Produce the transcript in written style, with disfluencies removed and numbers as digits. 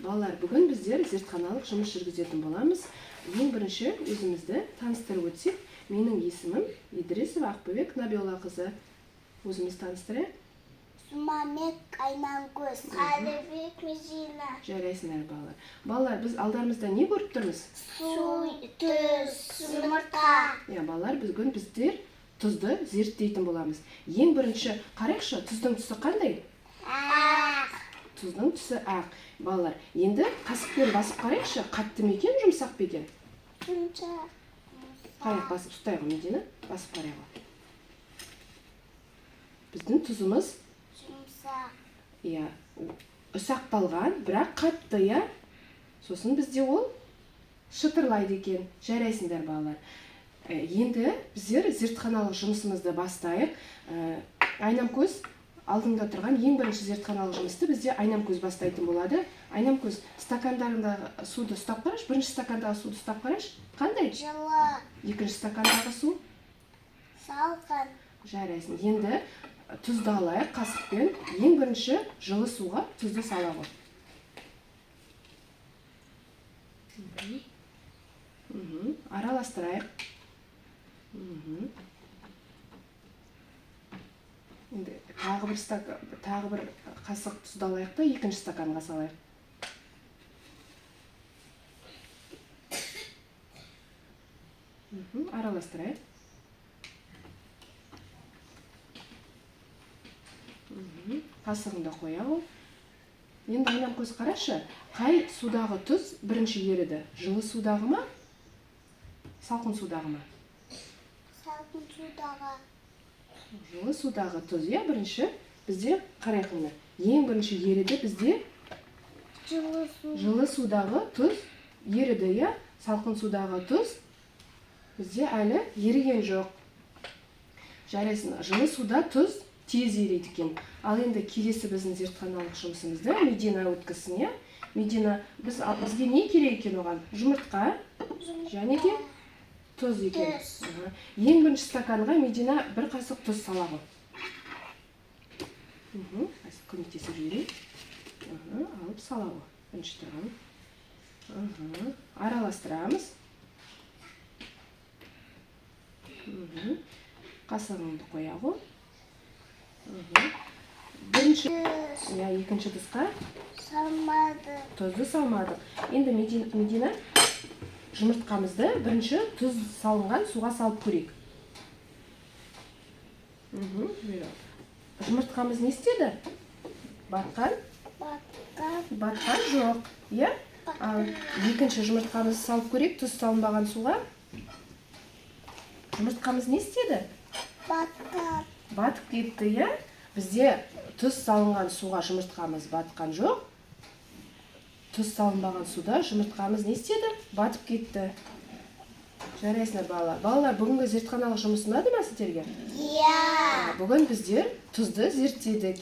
Балалар, бүгін біздер зертханалық жұмыс жүргізетін боламыз. Ең бірінші өзімізді таныстырып өтсек, менің есімім Идрисова Ақбөбек Набиоллақызы. Өзіміз таныстырайық. Сумамек Айнамкөз, Қалибек Медина. Жарайсыңдар балалар. Балалар, біз алдарымызда не көріп тұрмыз? Су, тұз, жұмыртқа. Балалар, бүгін біздер тұзды зерттейтін боламыз. Ең бірінші қарайықшы, тұздың түсі қандай? Ақ. Тұздың түсі ақ. Балалар, енді қасықпен басып қарайықшы, қатты ма екен, жұмсақ па екен? Жұмсақ. Қарайық, басып ұстайық, Медина, басып қарайық. Біздің тұзымыз ұсақталған, бірақ қатты, сосын бізде ол шытырлайды екен. Жарайсыңдар балалар. Енді біздер зертханалық жұмысымызды бастайық. Айнамкөз алдыңда тұрған ең бірінші зертханалық жұмысты бізде Айнамкөз бастайтын болады. Айнамкөз, стакандарындағы суды ұстап қараш, бірінші стакандағы суды ұстап қараш. Қандай? Жылы. Екінші стакандағы су? Салқын. Жарайсың. Енді тұзды алайық қасықпен. Ең бірінші жылы суға тұзды сала ғой. Араластырайық. Енді тағы бір қасық тұзды алайық та екінші стаканға салайық. Араластырайық. Қасығында қоя ғой. Енді Айнамкөз қарашы, қай судағы тұз бірінші еріді? Жылы судағы ма? Салқын судағы ма? Салқын судағы. Жылы судағы тұз, бірінші бізде қарайық мұны. Ең бірінші еріді бізде жылы судағы тұз еріді, салқын судағы тұз бізде әлі еріген жоқ. Жарайсын, жылы суда тұз тез ерейді екен. Ал енді келесі біздің зертханалық жұмысымызды Медина өткізсін. Медина, бізге не керек екен оған? Жұмыртқа және де тұз екен. Ең бірінші стаканға Медина бір қасық тұз сала ғой. Көмектесіп жіберейік. Алып сала ғой. Бірінші тұрған. Араластырамыз. Қасығыңды қоя ғой. Бірінші, екінші тұзға салмады. Тұзды салмадық. Енді Медина жұмыртқамызды бірінші тұз салынған суға салып көрейік. Жұмыртқамыз не істеді? Батқан? Батқан жоқ. Ал екінші жұмыртқамызды салып көрейік, тұз салынбаған суға. Жұмыртқамыз не істеді? Батқан. Батып кетті, Бізде тұз салынған суға жұмыртқамыз батқан жоқ. Тұз салынбаған суда жұмыртқамыз не істеді? Батып кетті. Жарайсыңдар балалар. Балалар, бүгінгі зертханалық жұмыс ұнады ма сіздерге? Иә. Бүгін біздер тұзды зерттедік,